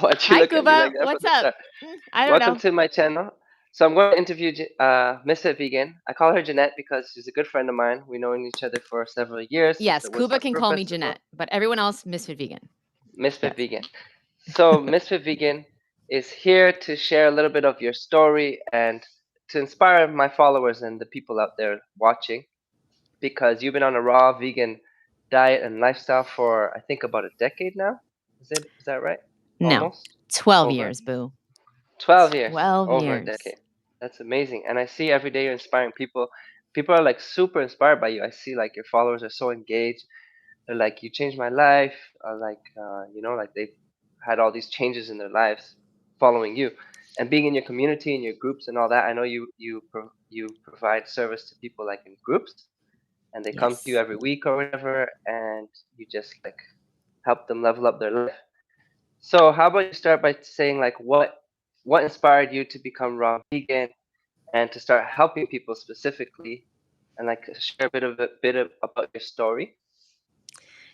Why'd you Hi, look at me Kuba. like that from What's the up? start? I don't Welcome know. to my channel. So I'm going to interview Ms.FitVegan. I call her Jeanette because she's a good friend of mine. We've known each other for several years since Yes, it was Kuba our can Fruit call me Festival. Jeanette, but everyone else, Misfit Vegan. Yes. Ms.FitVegan. So Ms.FitVegan is here to share a little bit of your story and to inspire my followers and the people out there watching because you've been on a raw vegan diet and lifestyle for I think about a decade now. Is that right? No, Almost 12 over. years, boo. 12 years, 12 over a years. decade. That's amazing. And I see every day you're inspiring people. People are like super inspired by you. I see like your followers are so engaged. They're like, you changed my life. Like they've had all these changes in their lives following you. And being in your community and your groups and all that, I know you provide service to people like in groups, and they come to you Yes. every week or whatever, and you just like help them level up their life. So how about you start by saying like what inspired you to become raw vegan and to start helping people specifically, and like share about your story.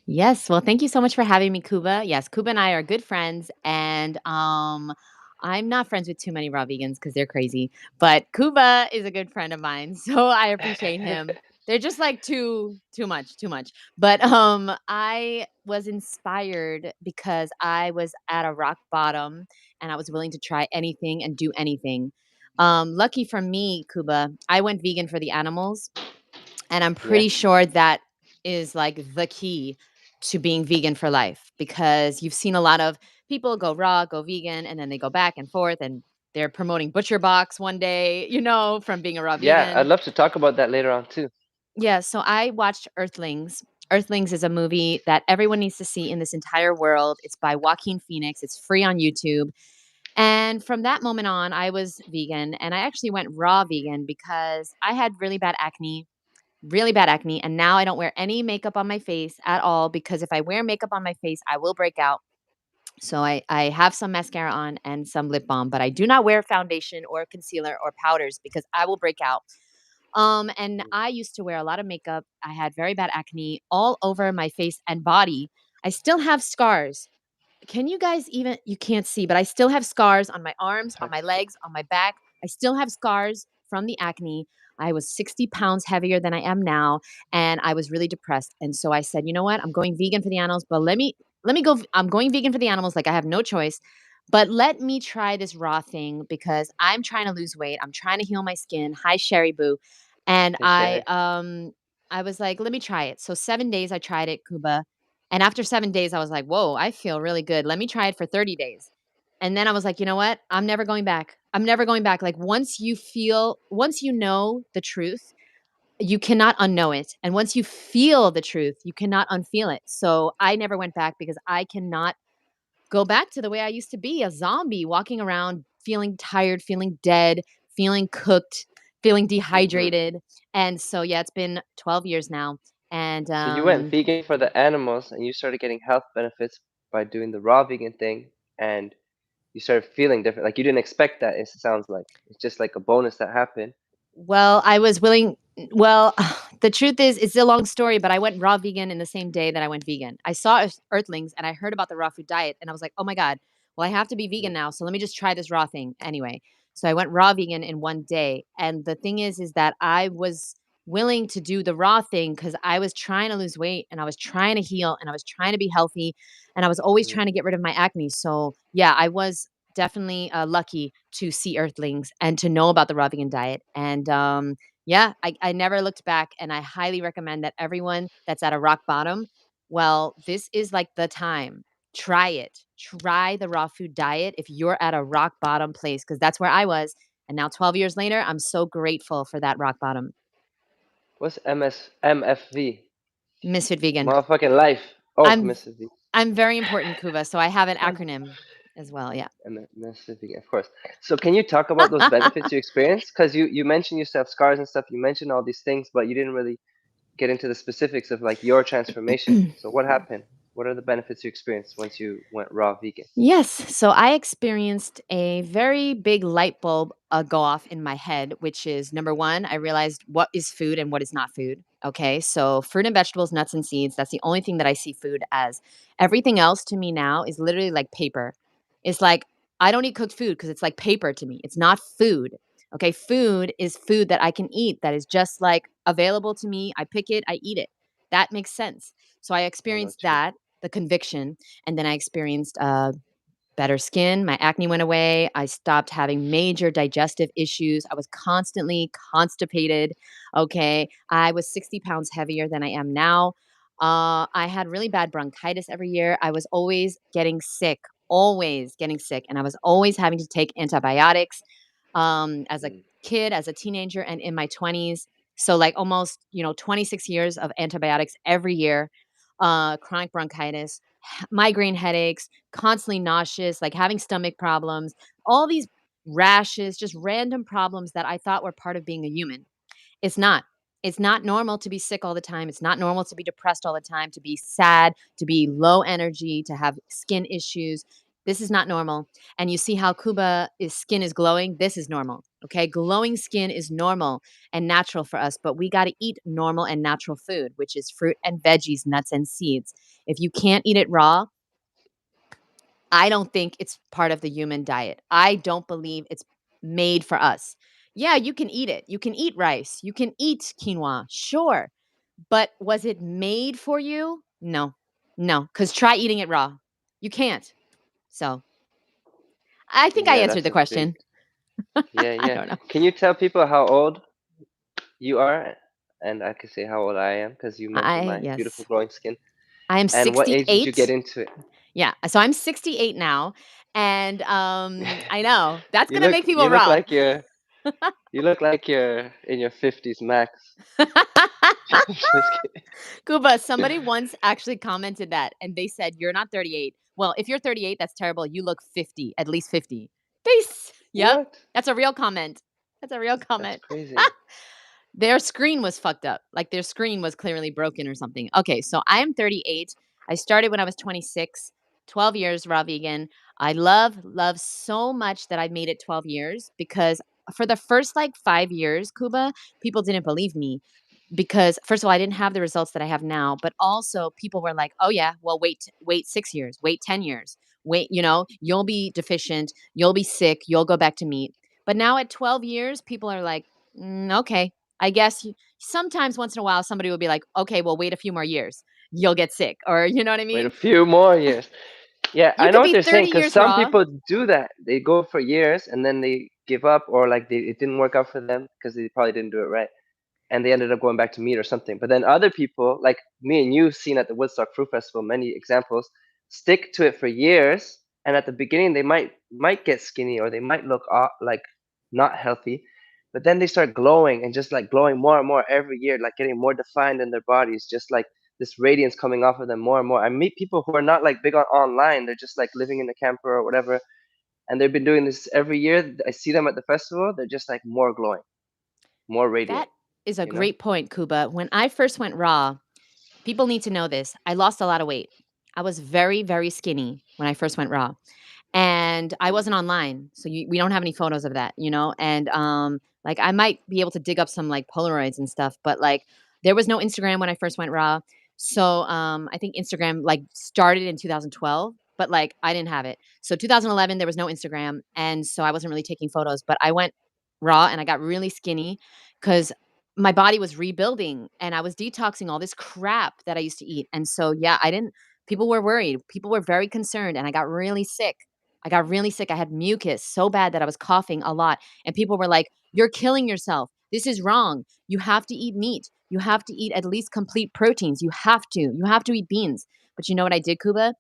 Yes. Well, thank you so much for having me, Kuba. Yes, Kuba and I are good friends, and I'm not friends with too many raw vegans because they're crazy. But Kuba is a good friend of mine, so I appreciate him. They're just like too much. But I was inspired because I was at a rock bottom, and I was willing to try anything and do anything. Lucky for me, Kuba, I went vegan for the animals, and I'm Yeah. pretty sure that is like the key to being vegan for life, because you've seen a lot of people go raw, go vegan, and then they go back and forth, and they're promoting Butcher Box one day, from being a raw Yeah, I'd vegan. love to talk about that later on too. Yeah, so I watched Earthlings. Earthlings is a movie that everyone needs to see in this entire world. It's by Joaquin Phoenix. It's free on YouTube. And from that moment on, I was vegan, and I actually went raw vegan because I had really bad acne, and now I don't wear any makeup on my face at all, because if I wear makeup on my face, I will break out. So I have some mascara on and some lip balm, but I do not wear foundation or concealer or powders because I will break out. And I used to wear a lot of makeup. I had very bad acne all over my face and body. I still have scars. Can you guys even, you can't see, but I still have scars on my arms, on my Text. legs, on my back. I still have scars from the acne. I was 60 pounds heavier than I am now, and I was really depressed. And so I said, you know what? I'm going vegan for the animals, but let me go. I'm going vegan for the animals. Like, I have no choice. But let me try this raw thing because I'm trying to lose weight. I'm trying to heal my skin. Hi, Sherry Boo. And Hey Sherry. I was like, let me try it. So 7 days I tried it, Kuba. And after 7 days, I was like, whoa, I feel really good. Let me try it for 30 days. And then I was like, you know what? I'm never going back. I'm never going back. Like, once you know the truth, you cannot unknow it. And once you feel the truth, you cannot unfeel it. So I never went back because I cannot go back to the way I used to be, a zombie walking around feeling tired, feeling dead, feeling cooked, feeling Hmm. dehydrated. And so, yeah, it's been 12 years now. And So you went vegan for the animals, and you started getting health benefits by doing the raw vegan thing, and you started feeling different. Like you didn't expect that. It sounds like it's just like a bonus that happened. Well, I was willing. Well, the truth is, it's a long story, but I went raw vegan in the same day that I went vegan. I saw Earthlings and I heard about the raw food diet, and I was like, oh my God, well, I have to be vegan now. So let me just try this raw thing anyway. So I went raw vegan in one day. And the thing is that I was willing to do the raw thing because I was trying to lose weight, and I was trying to heal, and I was trying to be healthy, and I was always Mm-hmm. trying to get rid of my acne. So yeah, I was definitely lucky to see Earthlings and to know about the raw vegan diet. And yeah, I never looked back, and I highly recommend that everyone that's at a rock bottom, well, this is like the time. Try it. Try the raw food diet if you're at a rock bottom place, because that's where I was. And now 12 years later, I'm so grateful for that rock bottom. What's MFV? Misfit Vegan. Motherfucking life. Oh, I'm Mississippi. I'm very important, Kuva, so I have an Fine. acronym as well. Yeah. Mississippi, of course. So can you talk about those benefits you experienced? Because you mentioned you have scars and stuff. You mentioned all these things, but you didn't really get into the specifics of like your transformation. So what happened? What are the benefits you experienced once you went raw vegan? Yes. So I experienced a very big light bulb go off in my head, which is number one, I realized what is food and what is not food. Okay. So fruit and vegetables, nuts and seeds, that's the only thing that I see food as. Everything else to me now is literally like paper. It's like I don't eat cooked food because it's like paper to me. It's not food. Okay, food is food that I can eat that is just like available to me. I pick it, I eat it. That makes sense. So I I know experienced too. that, the conviction, and then I experienced better skin. My acne went away. I stopped having major digestive issues. I was constantly constipated. Okay. I was 60 pounds heavier than I am now. I had really bad bronchitis every year. I was always getting sick. And I was always having to take antibiotics as a Mm. kid, as a teenager, and in my 20s. So, like almost, 26 years of antibiotics every year, chronic bronchitis, migraine headaches, constantly nauseous, like having stomach problems, all these rashes, just random problems that I thought were part of being a human. It's not. It's not normal to be sick all the time. It's not normal to be depressed all the time, to be sad, to be low energy, to have skin issues. This is not normal. And you see how Kuba's skin is glowing? This is normal. Okay. Glowing skin is normal and natural for us, but we got to eat normal and natural food, which is fruit and veggies, nuts and seeds. If you can't eat it raw, I don't think it's part of the human diet. I don't believe it's made for us. Yeah, you can eat it. You can eat rice. You can eat quinoa. Sure. But was it made for you? No. No, cuz try eating it raw. You can't. So, I think I Yeah, answered that's the a big. question. Yeah, I yeah. don't know. Can you tell people how old you are? And I can say how old I am because you mentioned I my beautiful yes. glowing skin. I am And what age did you get 68. into it? Yeah, so I'm 68 now, and, I know, that's You gonna look make you people look raw. like you're in your 50s max. Just kidding. Kuba, somebody once actually commented that, and they said, "You're not 38." Well, if you're 38, that's terrible. You look 50, at least 50. Peace. Yep, What? that's a real comment. That's a real That's comment. crazy. Their screen was fucked up. Like their screen was clearly broken or something. Okay, so I am 38. I started when I was 26, 12 years raw vegan. I love so much that I made it 12 years because for the first like 5 years, Kuba, people didn't believe me because first of all, I didn't have the results that I have now, but also people were like, "Oh yeah, well wait 6 years, wait 10 years. Wait, you'll be deficient, you'll be sick, you'll go back to meat." But now at 12 years, people are like, okay, I guess sometimes once in a while somebody will be like, "Okay, well wait a few more years. You'll get sick." Or you know what I Wait a mean? few more years. Yeah, You I know could what be they're saying 30 because years some raw. people do that. They go for years and then they give up, or like it didn't work out for them because they probably didn't do it right, and they ended up going back to meat or something. But then other people, like me and you, seen at the Woodstock Fruit Festival, many examples, stick to it for years, and at the beginning they might get skinny or they might look like not healthy, but then they start glowing and just like glowing more and more every year, like getting more defined in their bodies, just like this radiance coming off of them more and more. I meet people who are not like big on online; they're just like living in a camper or whatever, and they've been doing this every year. I see them at the festival; they're just like more glowing, more radiant, That is a you know. great point, Kuba. When I first went raw, people need to know this. I lost a lot of weight. I was very, very skinny when I first went raw. And I Mm. wasn't online, so we don't have any photos of that, and, like, I might be able to dig up some, like, Polaroids and stuff, but, like, there was no Instagram when I first went raw, so, I think Instagram, like, started in 2012, but, like, I didn't have it. So 2011, there was no Instagram, and so I wasn't really taking photos, but I went raw and I got really skinny because my body was rebuilding and I was detoxing all this crap that I used to eat, and so, yeah, I didn't people were worried, people were very concerned, and I got really sick. I got really sick. I had mucus so bad that I was coughing a lot. And people were like, "You're killing yourself. This is wrong. You have to eat meat. You have to eat at least complete proteins. You have to. You have to eat beans." But you know what I did, Kuba?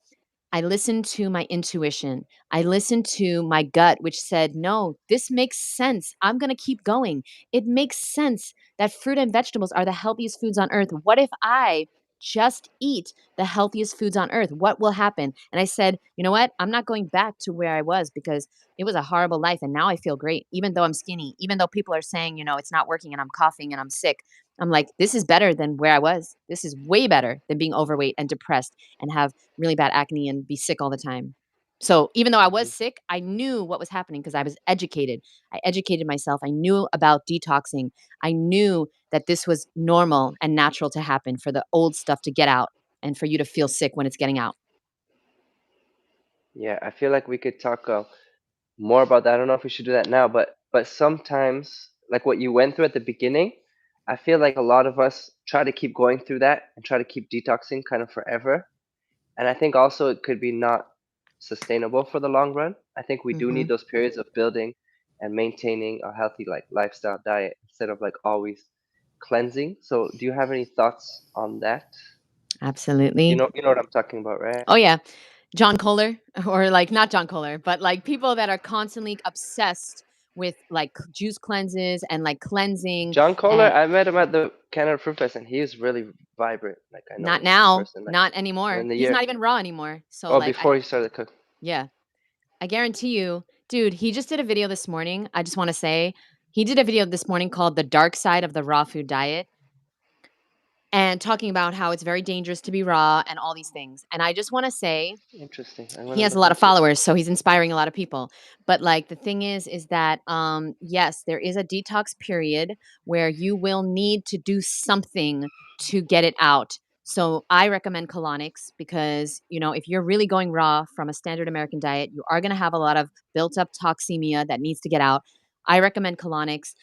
I listened to my intuition. I listened to my gut, which said, no, this makes sense. I'm going to keep going. It makes sense that fruit and vegetables are the healthiest foods on earth. What if I just eat the healthiest foods on earth? What will happen? And I said, you know what? I'm not going back to where I was because it was a horrible life. And now I feel great, even though I'm skinny, even though people are saying, it's not working and I'm coughing and I'm sick. I'm like, this is better than where I was. This is way better than being overweight and depressed and have really bad acne and be sick all the time. So even though I was Mhm. sick, I knew what was happening because I was educated. I educated myself. I knew about detoxing. I knew that this was normal and natural to happen for the old stuff to get out and for you to feel sick when it's getting out. Yeah, I feel like we could talk more about that. I don't know if we should do that now, but sometimes, like what you went through at the beginning, I feel like a lot of us try to keep going through that and try to keep detoxing kind of forever. And I think also it could be not sustainable for the long run. I think we do Mhm. need those periods of building and maintaining a healthy like lifestyle diet instead of like always cleansing. So do you have any thoughts on that? Absolutely. You know what I'm talking about, right? Oh, yeah. John Kohler, or, like, not John Kohler, but, like, people that are constantly obsessed with, like, juice cleanses and, like, cleansing, John Kohler, and I met him at the Canada Fruit Fest, and he is really vibrant. Like I know not him in now, person, like not anymore. in the He's year. not even raw anymore. So, Oh, like, I before he started cooking. yeah, I guarantee you, dude, he just did a video this morning. I just wanna say, he did a video this morning called "The Dark Side of the Raw Food Diet," and talking about how it's very dangerous to be raw and all these things. And I just wanna say Interesting. I'm he gonna has a look lot of into it. followers, so he's inspiring a lot of people. But, like, the thing is that, yes, there is a detox period where you will need to do something to get it out. So I recommend colonics because, if you're really going raw from a standard American diet, you are gonna have a lot of built up toxemia that needs to get out. I recommend colonics.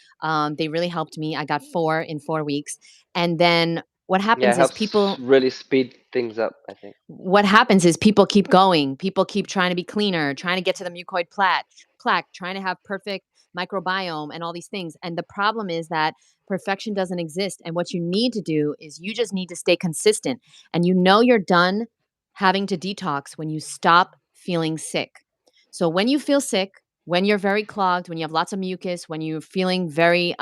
They really helped me. I got 4 in 4 weeks. And then Yeah, it helps really speed things up, I think. what happens is people keep going. People keep trying to be cleaner, trying to get to the mucoid plaque, trying to have perfect microbiome and all these things. And the problem is that perfection doesn't exist. And what you need to do is you just need to stay consistent. And you're done having to detox when you stop feeling sick. So when you feel sick, when you're very clogged, when you have lots of mucus, when you're feeling very,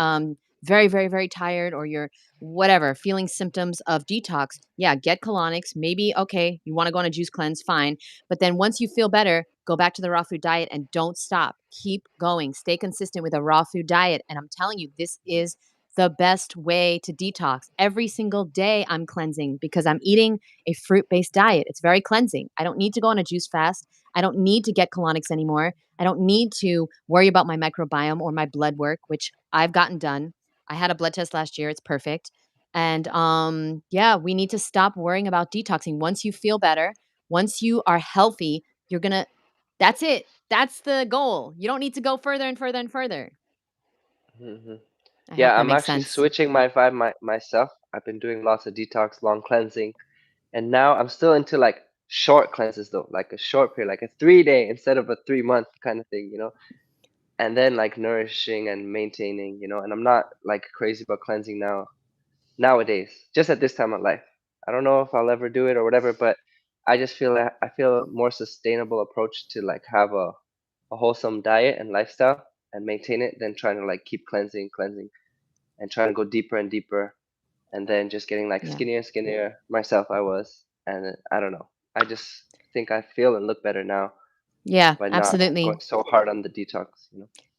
very, very, very tired, or you're whatever, feeling symptoms of detox, yeah, get colonics. Maybe, okay, you want to go on a juice cleanse, fine. But then once you feel better, go back to the raw food diet and don't stop. Keep going. Stay consistent with a raw food diet. And I'm telling you, this is the best way to detox. Every single day I'm cleansing because I'm eating a fruit-based diet. It's very cleansing. I don't need to go on a juice fast. I don't need to get colonics anymore. I don't need to worry about my microbiome or my blood work, which I've gotten done. I had a blood test last year. It's perfect. And yeah, we need to stop worrying about detoxing. Once you feel better, once you are healthy, you're gonna that's it. That's the goal. You don't need to go further and further and further. Hmm. I Yeah, hope that I'm makes actually sense. switching my vibe myself. I've been doing lots of detox, long cleansing, and now I'm still into like short cleanses though, like a short period, like a 3 day instead of a 3 month kind of thing, and then like nourishing and maintaining, and I'm not like crazy about cleansing nowadays, just at this time of life. I don't know if I'll ever do it or whatever, but I just feel like I feel a more sustainable approach to like have a wholesome diet and lifestyle and maintain it than trying to like keep cleansing and trying to go deeper and deeper and then just getting like Yeah. skinnier and skinnier myself I was. And I don't know. I just think I feel and look better now Yeah, by not going absolutely. so hard on the detox.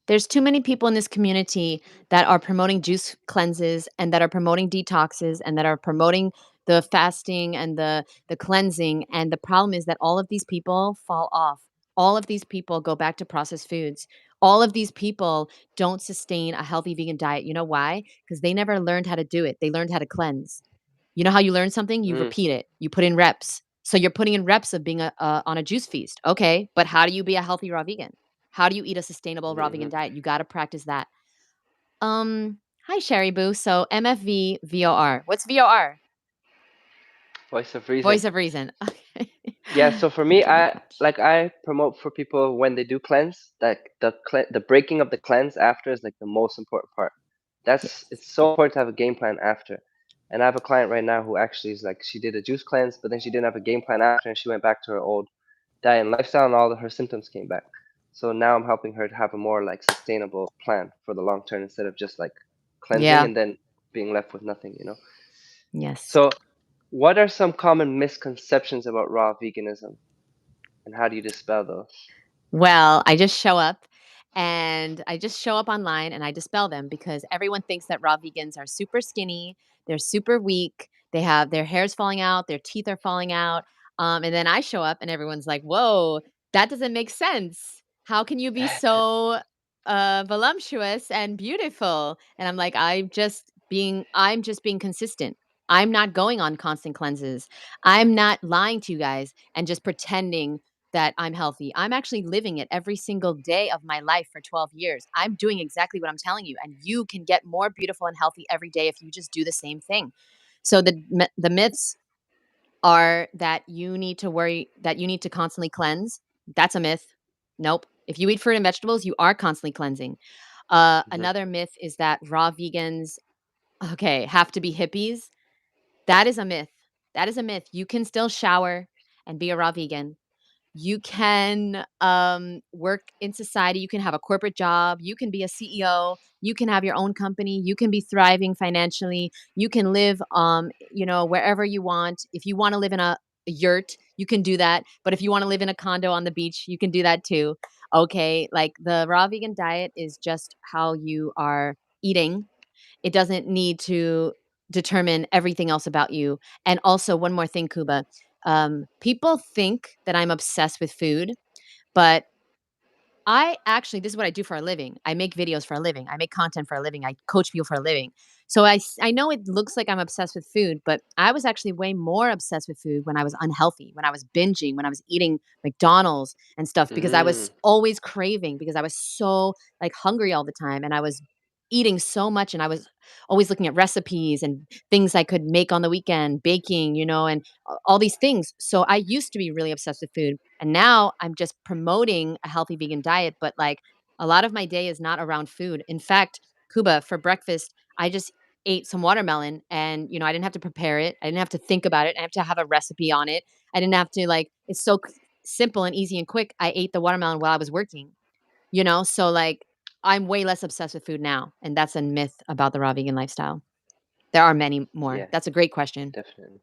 There's too many people in this community that are promoting juice cleanses and that are promoting detoxes and that are promoting the fasting and the cleansing, and the problem is that all of these people fall off. All of these people go back to processed foods. All of these people don't sustain a healthy vegan diet. You know why? Because they never learned how to do it. They learned how to cleanse. You know how you learn something? You Mm, repeat it. You put in reps. So you're putting in reps of being on a juice feast. Okay, but how do you be a healthy raw vegan? How do you eat a sustainable raw vegan hmm. diet? You got to practice that. Hi Sherry Boo. So MFV VOR. What's VOR? Voice of reason. Voice of reason. Okay. Yeah, so for me, Thank you very I much. like I promote for people when they do cleanse, that the breaking of the cleanse after is like the most important part. It's Yes. so important to have a game plan after. And I have a client right now who actually is like she did a juice cleanse, but then she didn't have a game plan after, and she went back to her old diet and lifestyle, and all of her symptoms came back. So now I'm helping her to have a more like sustainable plan for the long term instead of just like cleansing Yeah. and then being left with nothing. Yes. So, what are some common misconceptions about raw veganism? And how do you dispel those? Well, I just show up online and I dispel them because everyone thinks that raw vegans are super skinny, they're super weak, they have their hair's falling out, their teeth are falling out. And then I show up and everyone's like, whoa, that doesn't make sense. How can you be so voluptuous and beautiful? And I'm like, I'm just being consistent. I'm not going on constant cleanses. I'm not lying to you guys and just pretending that I'm healthy. I'm actually living it every single day of my life for 12 years. I'm doing exactly what I'm telling you, and you can get more beautiful and healthy every day if you just do the same thing. So the myths are that you need to constantly cleanse. That's a myth. Nope. If you eat fruit and vegetables, you are constantly cleansing. Hmm. Another myth is that raw vegans, okay, have to be hippies. That is a myth. That is a myth. You can still shower and be a raw vegan. You can work in society. You can have a corporate job. You can be a CEO. You can have your own company. You can be thriving financially. You can live, wherever you want. If you want to live in a yurt, you can do that. But if you want to live in a condo on the beach, you can do that too. Okay. Like the raw vegan diet is just how you are eating. It doesn't need to determine everything else about you. And also, one more thing, Kuba. People think that I'm obsessed with food, but I actually this is what I do for a living. I make videos for a living. I make content for a living. I coach people for a living. So I know it looks like I'm obsessed with food, but I was actually way more obsessed with food when I was unhealthy, when I was binging, when I was eating McDonald's and stuff because I was Mm. always craving because I was so like hungry all the time and I was eating so much and I was always looking at recipes and things I could make on the weekend, baking, and all these things. So I used to be really obsessed with food. And now I'm just promoting a healthy vegan diet, but like a lot of my day is not around food. In fact, Kuba, for breakfast, I just ate some watermelon and, I didn't have to prepare it. I didn't have to think about it. I have to have a recipe on it. I didn't have to like, it's so simple and easy and quick. I ate the watermelon while I was working, So like I'm way less obsessed with food now. And that's a myth about the raw vegan lifestyle. There are many more. Yeah, That's a great question. definitely.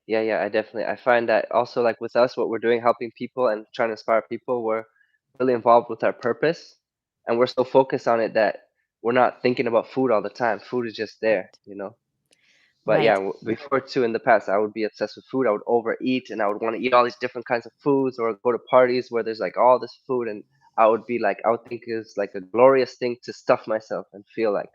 Yeah, yeah, I find that also like with us, what we're doing, helping people and trying to inspire people, we're really involved with our purpose, and we're so focused on it that we're not thinking about food all the time. Food is just there, Right. you know. But yeah, Right. before too, in the past, I would be obsessed with food. I would overeat, and I would want to eat all these different kinds of foods, or go to parties where there's like all this food, and I would think it's like a glorious thing to stuff myself and feel like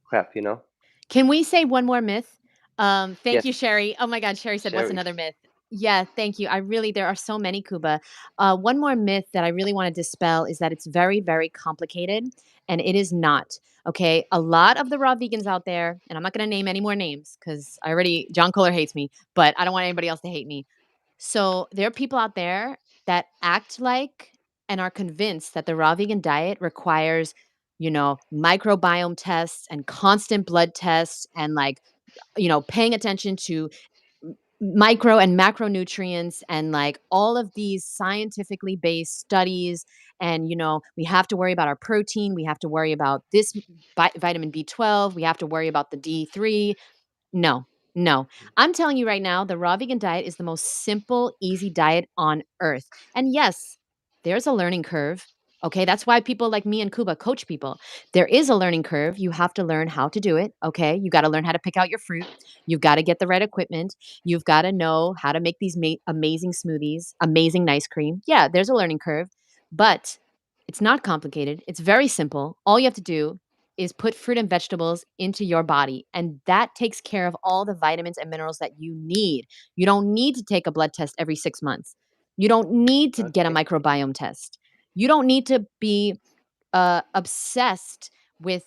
crap, you know. Can we say one more myth? Thank you, Yes, Sherry. Oh my God, Sherry said, "What's Sherry. another myth?" Yeah, thank you. There are so many, Kuba. One more myth that I really want to dispel is that it's very, very complicated, and it is not. Okay, a lot of the raw vegans out there, and I'm not going to name any more names because John Kohler hates me, but I don't want anybody else to hate me. So there are people out there that act like and are convinced that the raw vegan diet requires, microbiome tests and constant blood tests and like, paying attention to micro and macronutrients and like all of these scientifically based studies. And, we have to worry about our protein. We have to worry about this vitamin B12. We have to worry about the D3. No, no. I'm telling you right now, the raw vegan diet is the most simple, easy diet on earth. And yes, there's a learning curve. Okay, that's why people like me and Kuba coach people. There is a learning curve. You have to learn how to do it. Okay, you got to learn how to pick out your fruit. You've got to get the right equipment. You've got to know how to make these amazing smoothies, amazing nice cream. Yeah, there's a learning curve, but it's not complicated. It's very simple. All you have to do is put fruit and vegetables into your body. And that takes care of all the vitamins and minerals that you need. You don't need to take a blood test every 6 months. You don't need to get a Okay. microbiome test. You don't need to be obsessed with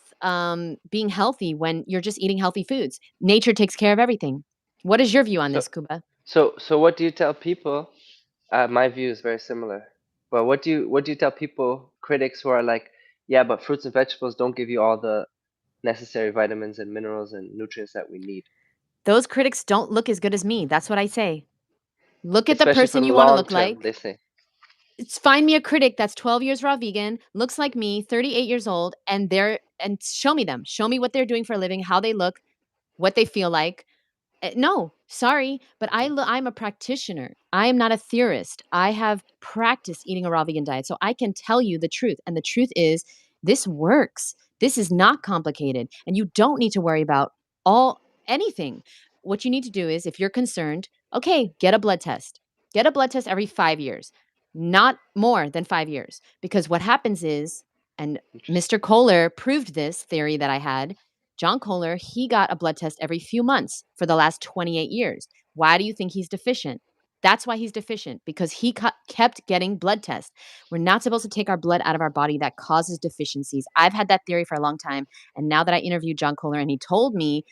being healthy when you're just eating healthy foods. Nature takes care of everything. What is your view on So, this, Kuba? so what do you tell people? My view is very similar. But what do you tell people, critics who are like, yeah, but fruits and vegetables don't give you all the necessary vitamins and minerals and nutrients that we need, Those critics don't look as good as me. That's what I say. Look at the especially for person the you want to long look term, like. they say. Find me a critic that's 12 years raw vegan, looks like me, 38 years old, and show me them. Show me what they're doing for a living, how they look, what they feel like. No, sorry, but I'm a practitioner. I am not a theorist. I have practiced eating a raw vegan diet, so I can tell you the truth. And the truth is, this works. This is not complicated, and you don't need to worry about all anything. What you need to do is, if you're concerned, okay, get a blood test. Get a blood test every 5 years, not more than 5 years, because what happens is, and Interesting. Mr. Kohler proved this theory that I had. John Kohler, he got a blood test every few months for the last 28 years. Why do you think he's deficient? That's why he's deficient, because he kept getting blood tests. We're not supposed to take our blood out of our body that causes deficiencies. I've had that theory for a long time. And now that I interviewed John Kohler and he told me,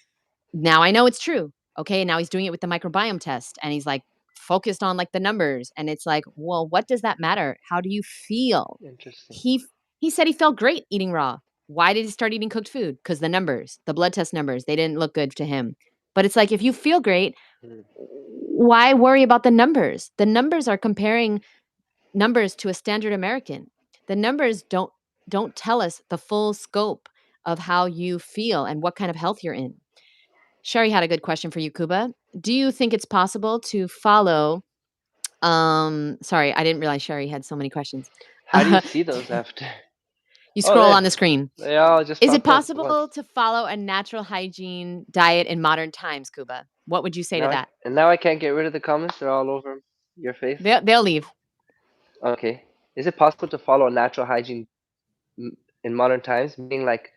now I know it's true. Okay. Now he's doing it with the microbiome test and he's like focused on like the numbers. And it's like, well, what does that matter? How do you feel? Interesting. He he said he felt great eating raw. Why did he start eating cooked food? Because the numbers, the blood test numbers, they didn't look good to him. But it's like if you feel great, Mm, why worry about the numbers? The numbers are comparing numbers to a standard American. The numbers don't tell us the full scope of how you feel and what kind of health you're in. Sherry had a good question for you, Kuba. Do you think it's possible to follow sorry, I didn't realize Sherry had so many questions. how do you see those after? You Oh, scroll there. on the screen. They all just Is it popped up at once. possible to follow a natural hygiene diet in modern times, Kuba? What would you say to Now, that? and now I can't get rid of the comments. They're all over your face. They'll leave. Okay. Is it possible to follow a natural hygiene in modern times, meaning like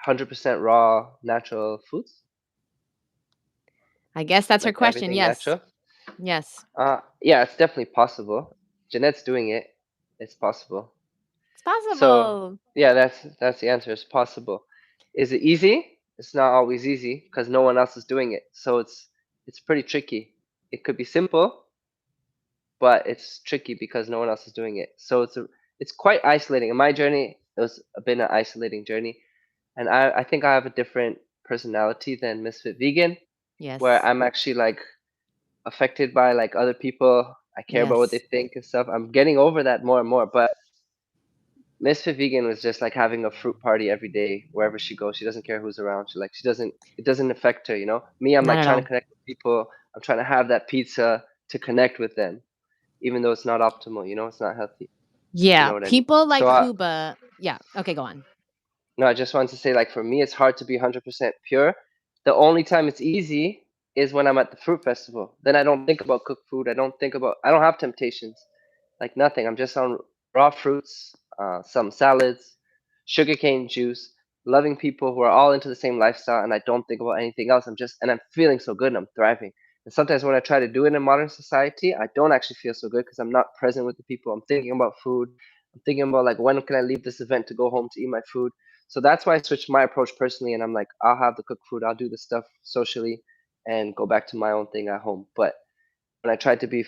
100% raw natural foods, I guess that's her like question. everything Yes. natural? Yes. Yeah, it's definitely possible. Jeanette's doing it. It's possible. It's So possible. yeah, that's the answer. It's possible. Is it easy? It's not always easy because no one else is doing it. So it's pretty tricky. It could be simple, but it's tricky because no one else is doing it. So it's quite isolating. In my journey, it was been an isolating journey, and I think I have a different personality than Misfit Vegan, where Yes. I'm actually like affected by like other people. I care about what they Yes. think and stuff. I'm getting over that more and more, but Misfit Vegan was just like having a fruit party every day wherever she goes. She doesn't care who's around. She doesn't, it doesn't affect her, you know? Me, I'm Not like at trying to all. connect with people. I'm trying to have that pizza to connect with them, even though it's not optimal, you know, it's not healthy. You Yeah. know what I mean? People So like Kuba. Yeah. Okay, go on. no, I just wanted to say, like, for me, it's hard to be 100% pure. The only time it's easy is when I'm at the fruit festival. Then I don't think about cooked food. I don't have temptations, like nothing. I'm just on raw fruits, some salads, sugarcane juice, loving people who are all into the same lifestyle, and I don't think about anything else. And I'm feeling so good and I'm thriving. And sometimes when I try to do it in modern society, I don't actually feel so good because I'm not present with the people. I'm thinking about food. I'm thinking about like when can I leave this event to go home to eat my food. So that's why I switched my approach personally, and I'm like, I'll have the cooked food, I'll do the stuff socially, and go back to my own thing at home. But when I tried to be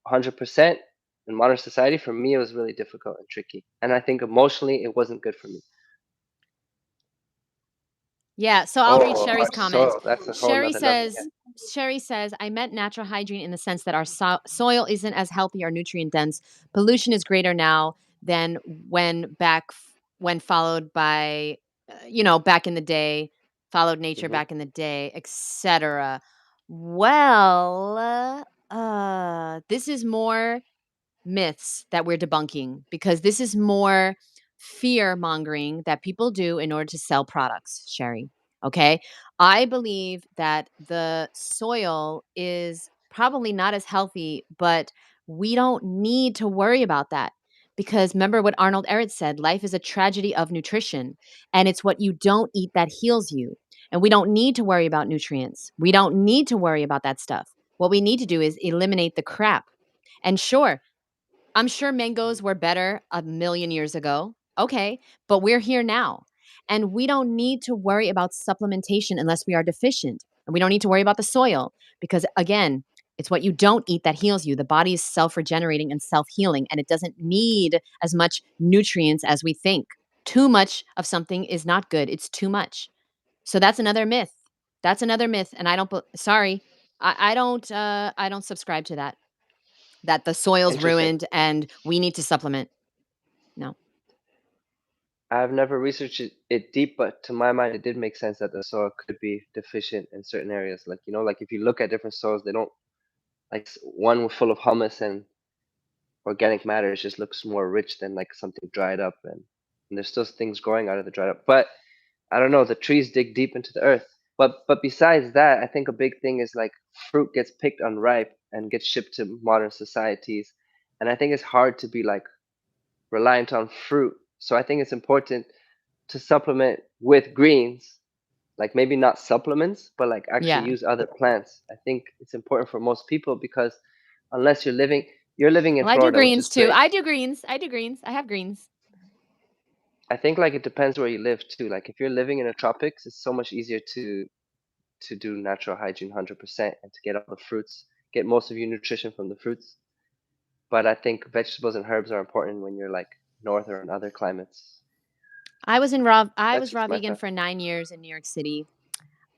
100% in modern society, for me, it was really difficult and tricky. And I think emotionally, it wasn't good for me. Yeah, so I'll read Oh, Sherry's our comment. soil, that's a whole Sherry nother level. says Sherry says, I meant natural hygiene in the sense that our soil isn't as healthy or nutrient dense. Pollution is greater now than when followed by back in the day, followed nature Yeah. back in the day, etc. Well, this is more myths that we're debunking because this is more fear mongering that people do in order to sell products, Sherry. Okay. I believe that the soil is probably not as healthy, but we don't need to worry about that because remember what Arnold Ehret said, life is a tragedy of nutrition, and it's what you don't eat that heals you. And we don't need to worry about nutrients. We don't need to worry about that stuff. What we need to do is eliminate the crap. And sure, I'm sure mangoes were better a million years ago. Okay, but we're here now. And we don't need to worry about supplementation unless we are deficient. And we don't need to worry about the soil because, again, it's what you don't eat that heals you. The body is self regenerating and self healing, and it doesn't need as much nutrients as we think. Too much of something is not good, it's too much. So that's another myth. That's another myth. And I don't, sorry, I don't subscribe to that the soil's Interesting. ruined and we need to supplement. No. I've never researched it deep, but to my mind, it did make sense that the soil could be deficient in certain areas. Like, you know, like if you look at different soils, they don't, like one full of humus and organic matter, it just looks more rich than like something dried up, and there's still things growing out of the dried up. But I don't know, the trees dig deep into the earth. But besides that, I think a big thing is like fruit gets picked unripe and gets shipped to modern societies. And I think it's hard to be like reliant on fruit. So I think it's important to supplement with greens, like maybe not supplements, but like actually Yeah. use other plants. I think it's important for most people because unless you're living in Well, I do Florida, which is greens too. great. I do greens. I do greens. I have greens. I think like it depends where you live too. Like if you're living in the tropics, it's so much easier to do natural hygiene 100% and to get all the fruits, get most of your nutrition from the fruits. But I think vegetables and herbs are important when you're like north or in other climates. I That's was raw just my vegan thought. for 9 years in New York City.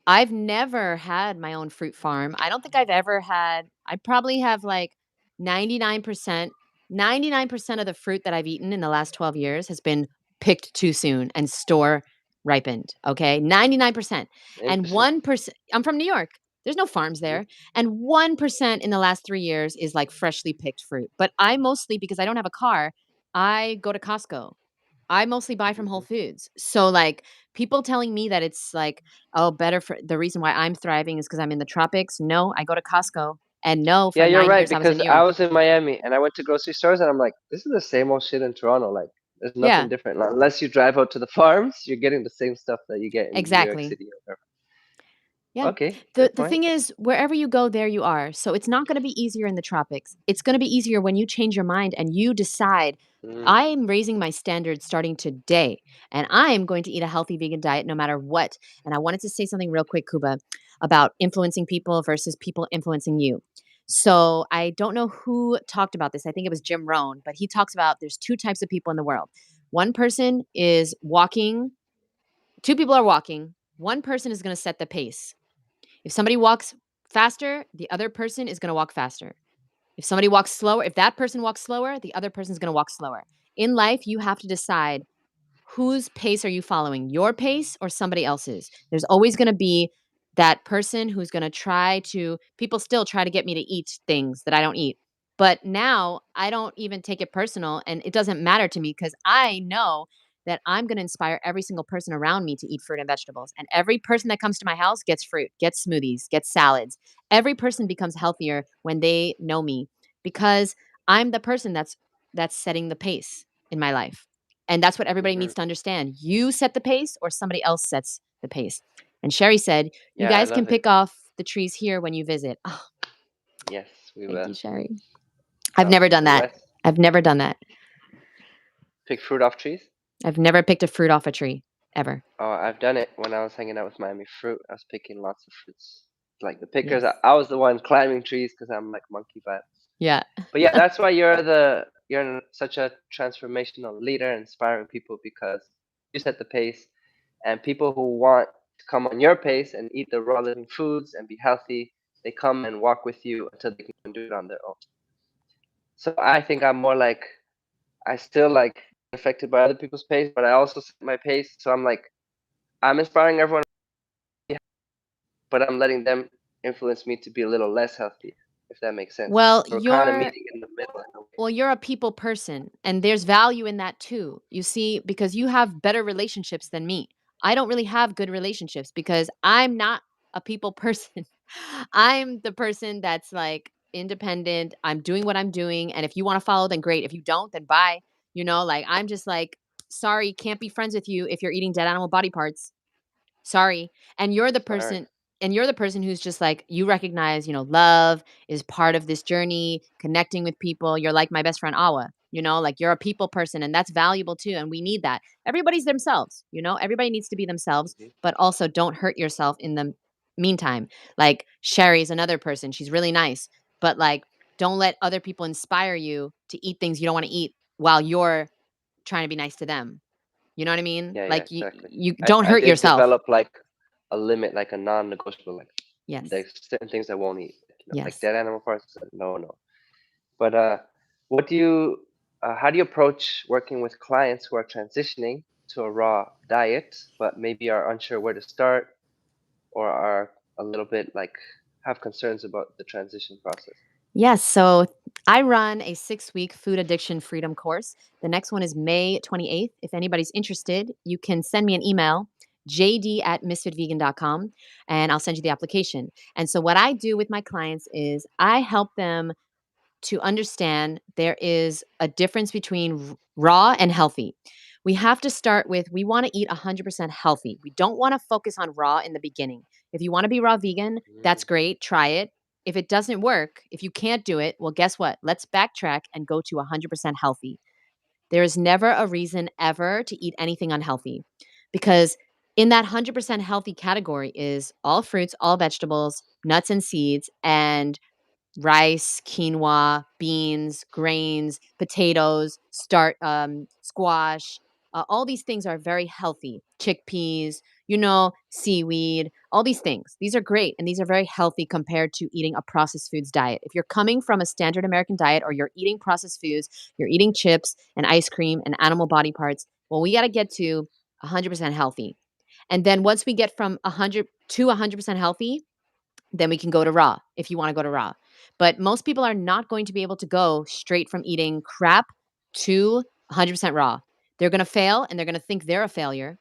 I've never had my own fruit farm. I don't think I've ever had I probably have like 99% 99% of the fruit that I've eaten in the last 12 years has been picked too soon and store ripened, okay? 99%. And Interesting. 1% I'm from New York. There's no farms Hmm. there. And 1% in the last 3 years is like freshly picked fruit. But I mostly because I don't have a car, I go to Costco. I mostly buy from Whole Hmm. Foods. So like people telling me that it's like, oh, better for the reason why I'm thriving is because I'm in the tropics. No, I go to Costco. And no, Yeah, for you're 9 right years I was in because New I York. was in Miami and I went to grocery stores and I'm like, this is the same old shit in Toronto. Like, there's nothing Yeah, different. Like, unless you drive out to the farms, you're getting the same stuff that you get in New York exactly. City or wherever. Yeah. Okay, The good the point. thing is wherever you go there you are. So it's not going to be easier in the tropics. It's going to be easier when you change your mind and you decide Mm, I am raising my standards starting today and I am going to eat a healthy vegan diet no matter what. And I wanted to say something real quick Kuba about influencing people versus people influencing you. So I don't know who talked about this. I think it was Jim Rohn, but he talks about there's two types of people in the world. One person is walking, two people are walking. One person is going to set the pace. If somebody walks faster, the other person is going to walk faster. If somebody walks slower, if that person walks slower, the other person is going to walk slower. In life, you have to decide whose pace are you following, your pace or somebody else's. There's always going to be that person who's going to try to, people still try to get me to eat things that I don't eat. But now I don't even take it personal and it doesn't matter to me because I know that I'm going to inspire every single person around me to eat fruit and vegetables. And every person that comes to my house gets fruit, gets smoothies, gets salads. Every person becomes healthier when they know me because I'm the person that's setting the pace in my life. And that's what everybody hmm. needs to understand. You set the pace or somebody else sets the pace. And Sherry said, "You Yeah, I guys can love it. pick off the trees here when you visit." Oh, Yes, we thank will. you, Sherry. I've Come never to done the that. west. I've never done that. Pick fruit off trees. I've never picked a fruit off a tree ever. Oh, I've done it when I was hanging out with Miami Fruit. I was picking lots of fruits. Like the pickers, Yes. I was the one climbing trees because I'm like monkey vibes. Yeah. But yeah, that's why you're such a transformational leader, inspiring people because you set the pace, and people who want to come on your pace and eat the raw living foods and be healthy, they come and walk with you until they can do it on their own. So I think I'm more like I still like affected by other people's pace, but I also set my pace. So I'm like I'm inspiring everyone, but I'm letting them influence me to be a little less healthy, if that makes sense. Well, So we're kind of you're meeting in the middle in a way. well, you're a people person and there's value in that too. You see, because you have better relationships than me. I don't really have good relationships because I'm not a people person. I'm the person that's like independent. I'm doing what I'm doing. And if you want to follow, then great. If you don't, then bye. Like I'm just like, sorry, can't be friends with you if you're eating dead animal body parts. Sorry. And you're the Sorry. person who's just like you recognize, love is part of this journey, connecting with people. You're like my best friend Awa, like you're a people person and that's valuable too and we need that. Everybody's themselves, everybody needs to be themselves, Hmm. but also don't hurt yourself in the meantime. Like Sherry's another person. She's really nice, but like don't let other people inspire you to eat things you don't want to eat while you're trying to be nice to them. You know what I mean? Yeah, yeah, Like exactly. you I, don't I hurt did yourself. develop like a limit, like a non-negotiable. Like Yes. there's certain things I won't eat. Like Yes. dead animal parts. No, no. But what do you? How do you approach working with clients who are transitioning to a raw diet, but maybe are unsure where to start, or are a little bit like have concerns about the transition process? Yes. So I run a 6-week food addiction freedom course. The next one is May 28th. If anybody's interested, you can send me an email, jd@misfitvegan.com, and I'll send you the application. And so what I do with my clients is I help them to understand there is a difference between raw and healthy. We have to start with we want to eat 100% healthy. We don't want to focus on raw in the beginning. If you want to be raw vegan, that's Mm, great. Try it. If it doesn't work, if you can't do it, well, guess what? Let's backtrack and go to 100% healthy. There is never a reason ever to eat anything unhealthy because in that 100% healthy category is all fruits, all vegetables, nuts and seeds, and rice, quinoa, beans, grains, potatoes, squash. All these things are very healthy. Chickpeas, seaweed, all these things. These are great and these are very healthy compared to eating a processed foods diet. If you're coming from a standard American diet or you're eating processed foods, you're eating chips and ice cream and animal body parts, well, we got to get to 100% healthy. And then once we get from 100 to 100% healthy, then we can go to raw if you want to go to raw. But most people are not going to be able to go straight from eating crap to 100% raw. They're going to fail and they're going to think they're a failure.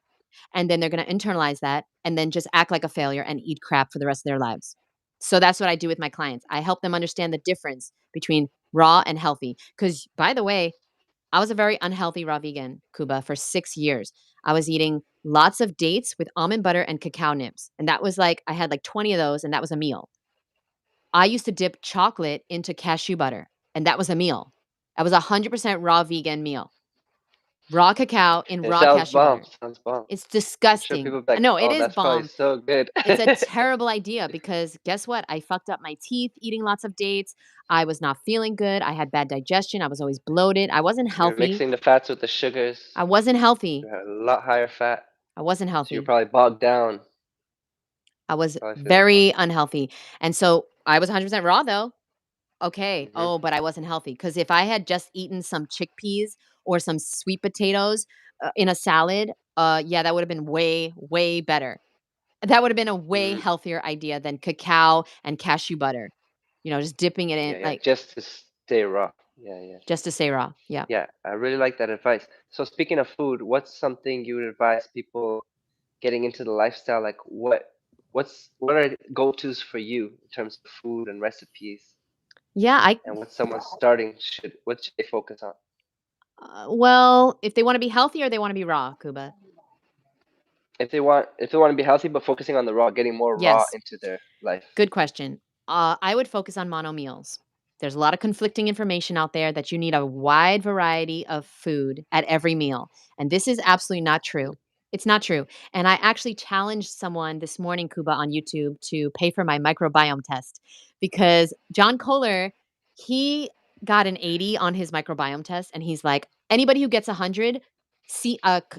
And then they're going to internalize that and then just act like a failure and eat crap for the rest of their lives. So that's what I do with my clients. I help them understand the difference between raw and healthy. Because, by the way, I was a very unhealthy raw vegan, Kuba, for 6 years. I was eating lots of dates with almond butter and cacao nibs. And that was like, I had like 20 of those, and that was a meal. I used to dip chocolate into cashew butter, and that was a meal. That was a 100% raw vegan meal. Raw cacao in It raw sounds cashew bomb. butter. Sounds bomb. It's I'm sure disgusting. people be like, No, it "Oh, is that's probably bomb. so good." It's a terrible idea because guess what? I fucked up my teeth eating lots of dates. I was not feeling good. I had bad digestion. I was always bloated. I wasn't You're healthy. mixing the fats with the sugars. I wasn't healthy. You had a lot higher fat, I wasn't so you're healthy. probably bogged down. I was Probably feeling bogged very unhealthy. And so I was 100% raw though. Okay. down. Oh, but I wasn't healthy because if I had just eaten some chickpeas or some sweet potatoes in a salad, yeah, that would have been way, way better. That would have been a way Mm-hmm. healthier idea than cacao and cashew butter. Just dipping it in, Yeah, yeah, like, just to stay raw. Yeah, yeah, just to stay raw. Yeah. yeah. I really like that advice. So speaking of food, what's something you would advise people getting into the lifestyle? Like, what are go-tos for you in terms of food and recipes? Yeah. And what someone starting what should they focus on? Well, if they want to be healthy or they want to be raw, Kuba. If they want to be healthy, but focusing on the raw, getting more raw Yes. into their life. Good question. I would focus on mono meals. There's a lot of conflicting information out there that you need a wide variety of food at every meal. And this is absolutely not true. It's not true. And I actually challenged someone this morning, Kuba, on YouTube to pay for my microbiome test because John Kohler, he got an 80 on his microbiome test. And he's like, anybody who gets 100,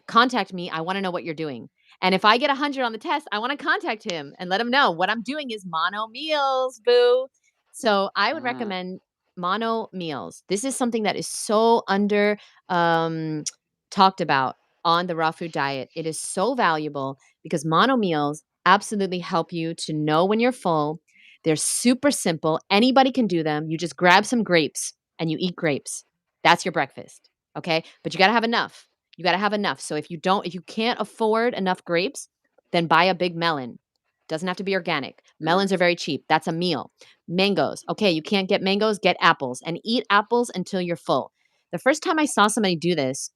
contact me. I want to know what you're doing. And if I get 100 on the test, I want to contact him and let him know what I'm doing is mono meals, boo. So I would Mm, recommend mono meals. This is something that is so under um, talked about on the raw food diet. It is so valuable because mono meals absolutely help you to know when you're full. They're super simple. Anybody can do them. You just grab some grapes and you eat grapes. That's your breakfast. Okay. But you got to have enough. You got to have enough. So if you can't afford enough grapes, then buy a big melon. Doesn't have to be organic. mm, Melons are very cheap. That's a meal. Mangoes. Okay, you can't get mangoes, get apples and eat apples until you're full. The first time I saw somebody do this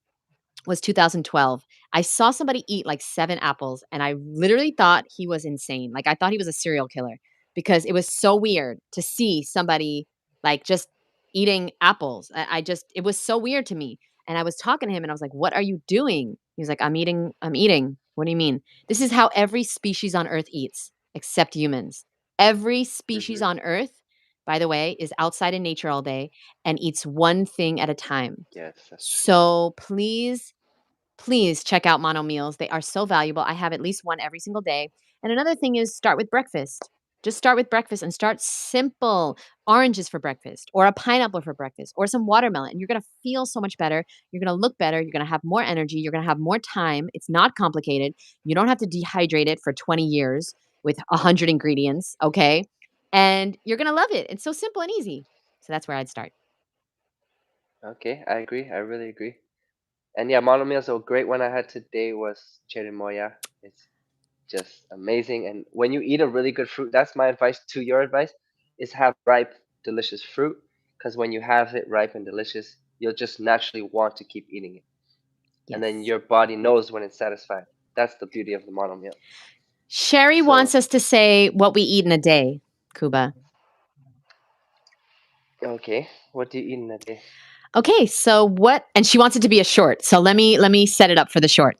was 2012. I saw somebody eat like 7 apples and I literally thought he was insane. Like I thought he was a serial killer because it was so weird to see somebody like just eating apples. I just it was so weird to me. And I was talking to him and I was like, "What are you doing?" He was like, "I'm eating. I'm eating." What do you mean? This is how every species on earth eats except humans. Every species mm-hmm. on earth, by the way, is outside in nature all day and eats one thing at a time. Yes, that's true. So please check out mono meals. They are so valuable. I have at least one every single day. And another thing is start with breakfast. Just start with breakfast and start simple. Oranges for breakfast, or a pineapple for breakfast, or some watermelon. And you're going to feel so much better. You're going to look better. You're going to have more energy. You're going to have more time. It's not complicated. You don't have to dehydrate it for 20 years with 100 ingredients. Okay. And you're going to love it. It's so simple and easy. So that's where I'd start. Okay, I agree. I really agree. And yeah, mono meals. A great one I had today was cherimoya. It's just amazing. And when you eat a really good fruit, that's my advice to your advice, is have ripe, delicious fruit. Because when you have it ripe and delicious, you'll just naturally want to keep eating it. And then Yes. your body knows when it's satisfied. That's the beauty of the mono meal. Sherry wants So us to say what we eat in a day, Kuba. Okay. What do you eat in a day? Okay, so what and she wants it to be a short. So let me set it up for the short.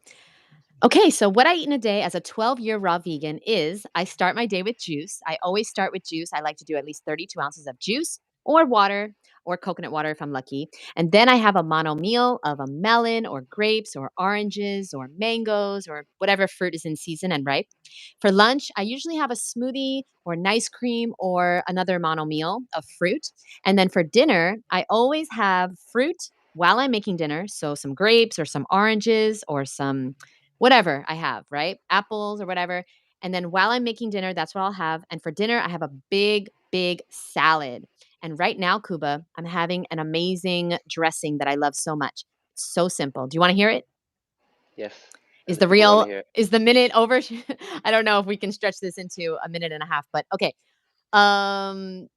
Okay, so what I eat in a day as a 12-year raw vegan is I start my day with juice. I always start with juice. I like to do at least 32 ounces of juice or water or coconut water if I'm lucky. And then I have a mono meal of a melon or grapes or oranges or mangoes or whatever fruit is in season and ripe. For lunch, I usually have a smoothie or an ice cream or another mono meal of fruit. And then for dinner, I always have fruit while I'm making dinner. So some grapes or some oranges or some whatever I have, right? Apples or whatever. And then while I'm making dinner, that's what I'll have. And for dinner, I have a big, big salad. And right now, Kuba, I'm having an amazing dressing that I love so much. It's so simple. Do you want to hear it? Yes. Is I the do want to real hear it. is the minute over? I don't know if we can stretch this into a minute and a half, but okay. Um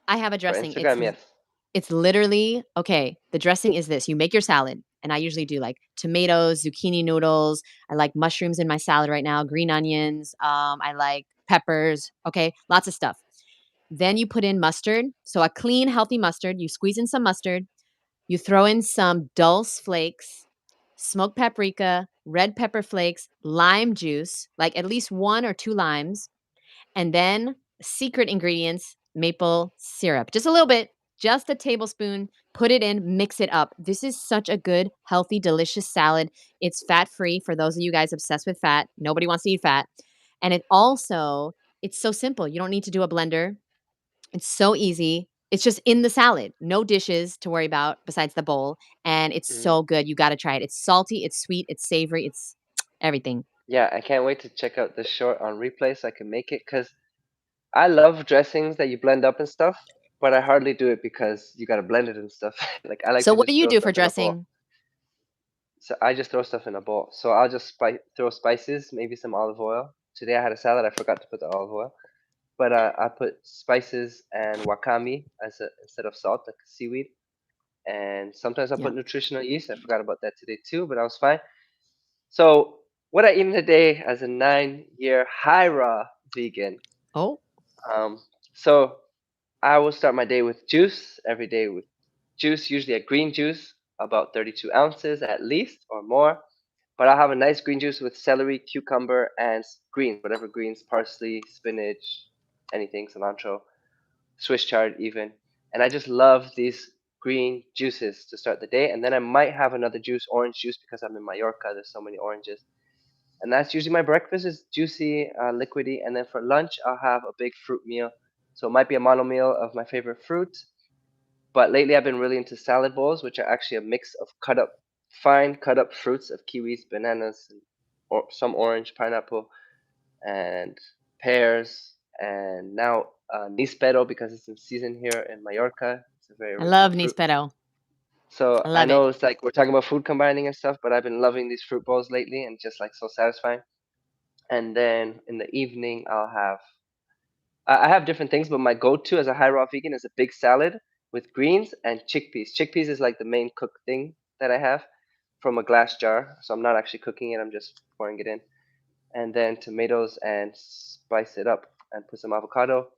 I have a For dressing. Instagram, yes. It's literally okay. The dressing is this. You make your salad, and I usually do like tomatoes, zucchini noodles. I like mushrooms in my salad right now, green onions. I like peppers. Okay, lots of stuff. Then you put in mustard. So a clean, healthy mustard. You squeeze in some mustard. You throw in some dulse flakes, smoked paprika, red pepper flakes, lime juice, like at least one or two limes, and then secret ingredients, maple syrup. Just a little bit, just a tablespoon. Put it in, mix it up. This is such a good, healthy, delicious salad. It's fat free for those of you guys obsessed with fat. Nobody wants to eat fat. And it's so simple. You don't need to do a blender. It's so easy. It's just in the salad. No dishes to worry about besides the bowl. And it's Mm. so good. You got to try it. It's salty, it's sweet, it's savory, it's everything. Yeah, I can't wait to check out this short on replay so I can make it because I love dressings that you blend up and stuff, but I hardly do it because you gotta blend it and stuff. Like I like So, to what do just you throw do for stuff in a bowl. dressing? So I just throw stuff in a bowl. So I'll just throw spices, maybe some olive oil. Today I had a salad, I forgot to put the olive oil, but I put spices and wakame instead of salt, like seaweed. And sometimes I Yeah. put nutritional yeast. I forgot about that today too, but I was fine. So what I eat in a day as a 9-year high raw vegan. Oh, Um, so I will start my day with juice every day with juice, usually a green juice, about 32 ounces at least or more. But I'll have a nice green juice with celery, cucumber, and greens, whatever greens, parsley, spinach, anything, cilantro, Swiss chard even. And I just love these green juices to start the day. And then I might have another juice, orange juice, because I'm in Mallorca. There's so many oranges. And that's usually my breakfast is juicy, liquidy. And then for lunch, I'll have a big fruit meal. So it might be a mono meal of my favorite fruit. But lately, I've been really into salad bowls, which are actually a mix of fine cut up fruits of kiwis, bananas, and some orange, pineapple, and pears. And now nispero because it's in season here in Mallorca. It's a very I original love fruit. Nispero. So I I love it. know it's like we're talking about food combining and stuff, but I've been loving these fruit bowls lately and just like so satisfying. And then in the evening, I have different things, but my go-to as a high raw vegan is a big salad with greens and chickpeas. Chickpeas is like the main cooked thing that I have from a glass jar, so I'm not actually cooking it, I'm just pouring it in. And then tomatoes and spice it up and put some avocado.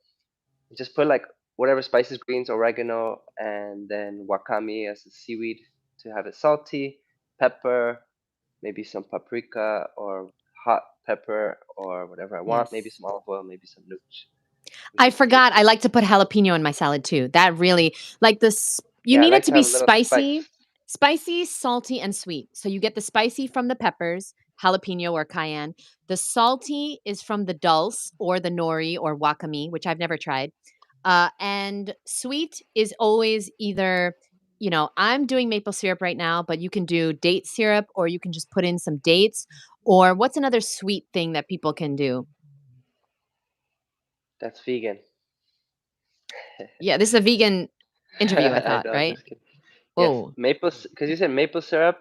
Just put like whatever spices, greens, oregano, and then wakame as the seaweed to have it salty, pepper, maybe some paprika or hot pepper or whatever I want, maybe Yes. some olive oil, maybe some which I is good. forgot I like to put jalapeno in my salad too. That really like this you Yeah, I need it like to to be have a little spicy, spice. spicy, salty, and sweet. So you get the spicy from the peppers, jalapeno or cayenne. The salty is from the dulse or the nori or wakame, which I've never tried. And sweet is always either, I'm doing maple syrup right now, but you can do date syrup or you can just put in some dates. Or what's another sweet thing that people can do? That's vegan. Yeah, this is a vegan interview, I I thought, know, I'm right? just kidding. Yes, Oh, because you said maple syrup.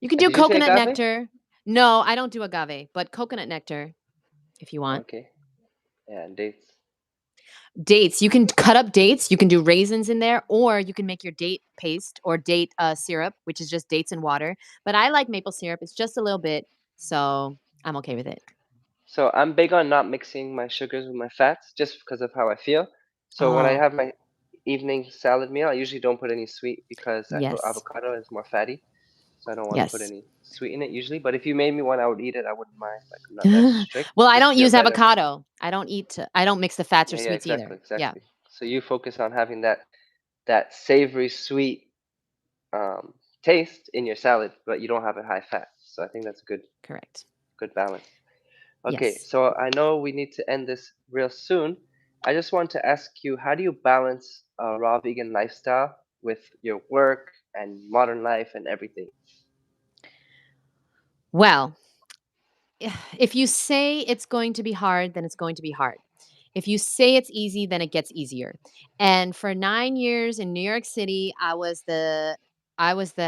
you can do Did you say coconut agave? nectar. No, I don't do agave, but coconut nectar if you want. Okay. Yeah, and dates. Dates, you can cut up dates. You can do raisins in there, or you can make your date paste or date syrup, which is just dates and water. But I like maple syrup. It's just a little bit, so I'm okay with it. So I'm big on not mixing my sugars with my fats just because of how I feel. So when I Oh, have my evening salad meal, I usually don't put any sweet because I feel Yes. avocado is more fatty, so I don't want to put Yes. any sweet in it usually. But if you made me one, I would eat it. I wouldn't mind. Like I'm not that strict. Well, I Just don't feel use better. avocado. I don't mix the fats or Yeah, yeah, sweets exactly, either. Yeah, exactly. So you focus on having that savory sweet um, taste in your salad, but you don't have a high fat. So I think that's a correct. good balance. Okay, Yes. so I know we need to end this real soon. I just want to ask you, how do you balance a raw vegan lifestyle with your work and modern life and everything? Well, if you say it's going to be hard, then it's going to be hard. If you say it's easy, then it gets easier. And for 9 years in New York City, I was the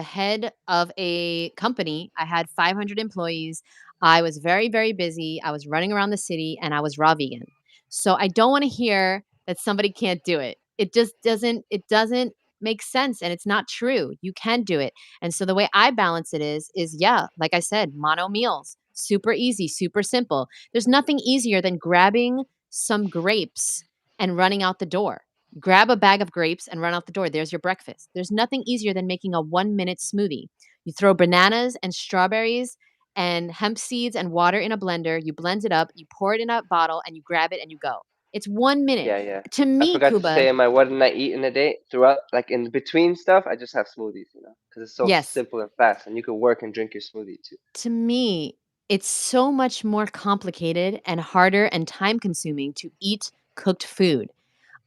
head of a company. I had 500 employees. I was very, very busy. I was running around the city and I was raw vegan. So I don't want to hear that somebody can't do it. It doesn't make sense and it's not true. You can do it. And so the way I balance it is yeah, like I said, mono meals. Super easy, super simple. There's nothing easier than grabbing some grapes and running out the door. Grab a bag of grapes and run out the door. There's your breakfast. There's nothing easier than making a 1-minute smoothie. You throw bananas and strawberries and hemp seeds and water in a blender. You blend it up, you pour it in a bottle, and you grab it and you go. It's 1 minute. Yeah, yeah. To I me, forgot to say Kuba, in my what did I eat in a day throughout, like in between stuff, I just have smoothies, because it's so yes, simple and fast, and you can work and drink your smoothie too. to me, it's so much more complicated and harder and time consuming to eat cooked food.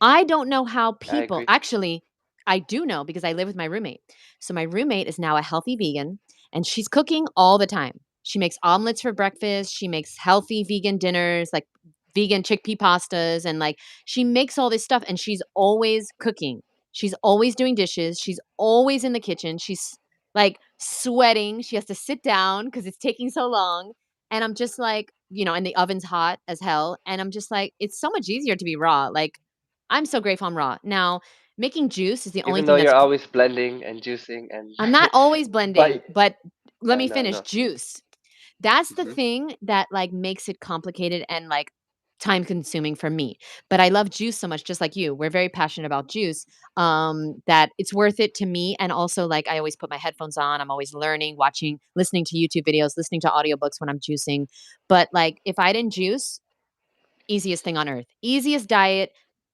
I don't know how I people agree. actually, I do know because I live with my roommate. So my roommate is now a healthy vegan and she's cooking all the time. She makes omelets for breakfast, she makes healthy vegan dinners like vegan chickpea pastas and like she makes all this stuff and she's always cooking. She's always doing dishes, she's always in the kitchen. She's like sweating. She has to sit down cuz it's taking so long. And I'm just like, and the oven's hot as hell and I'm just like it's so much easier to be raw. Like I'm so grateful I'm raw. Now, making juice is the only Even thing though that's you're always blending and juicing and, I'm not always blending, but but let I me know, I finish. know. Juice. That's the Hmm. thing that like makes it complicated and like time consuming for me. But I love juice so much just like you. We're very passionate about juice. That it's worth it to me and also like I always put my headphones on. I'm always learning, watching, listening to YouTube videos, listening to audiobooks when I'm juicing. But like if I didn't juice, easiest thing on earth. Easiest diet,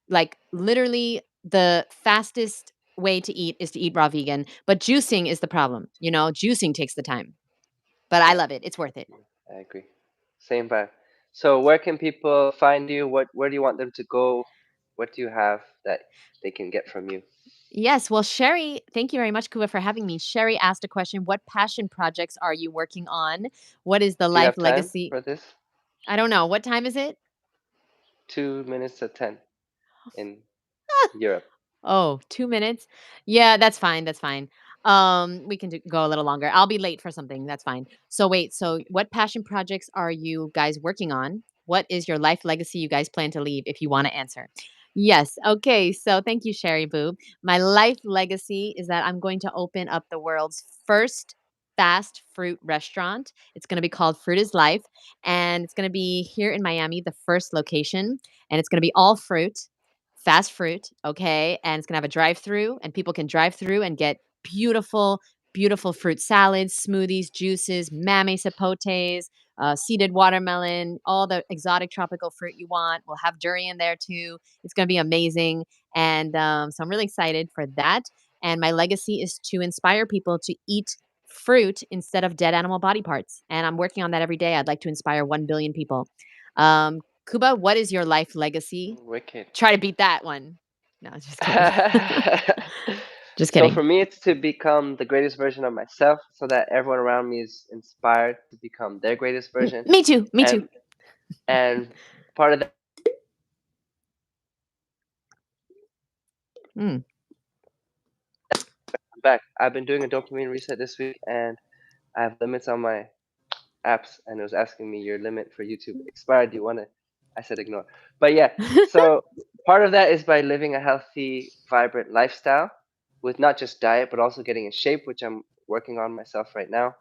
like literally the fastest way to eat is to eat raw vegan, but juicing is the problem. Juicing takes the time. But I Yeah, love it. It's worth it. I agree. Same vibe. So where can people find you? Where do you want them to go? What do you have that they can get from you? Yes. Well, Sherry, thank you very much, Kuba, for having me. Sherry asked a question. What passion projects are you working on? What is the Do you life have time legacy? for this? I don't know. What time is it? 2 minutes to 10 in Europe. Oh, 2 minutes? Yeah, that's fine, that's fine. We can go a little longer. I'll be late for something, that's fine. So wait, so what passion projects are you guys working on? What is your life legacy you guys plan to leave if you wanna answer? Yes, okay, so thank you, Sherry Boo. My life legacy is that I'm going to open up the world's first fast fruit restaurant. It's gonna be called Fruit is Life, and it's gonna be here in Miami, the first location, and it's gonna be all fruit fast fruit, okay? And it's gonna have a drive-through, and people can drive through and get beautiful, beautiful fruit salads, smoothies, juices, mamey sapotes, seeded watermelon, all the exotic tropical fruit you want. We'll have durian there too. It's gonna be amazing, and so I'm really excited for that. And my legacy is to inspire people to eat fruit instead of dead animal body parts, and I'm working on that every day. I'd like to inspire 1 billion people. Kuba, what is your life legacy? Wicked. Try to beat that one. No, just kidding. Just So kidding. for me, it's to become the greatest version of myself, so that everyone around me is inspired to become their greatest version. Me too. Me too. And and part of that, Mm. I'm back. I've been doing a dopamine reset this week, and I have limits on my apps, and it was asking me your limit for YouTube expired. Do you want to? I said ignore. But yeah, so part of that is by living a healthy, vibrant lifestyle with not just diet, but also getting in shape, which I'm working on myself right now.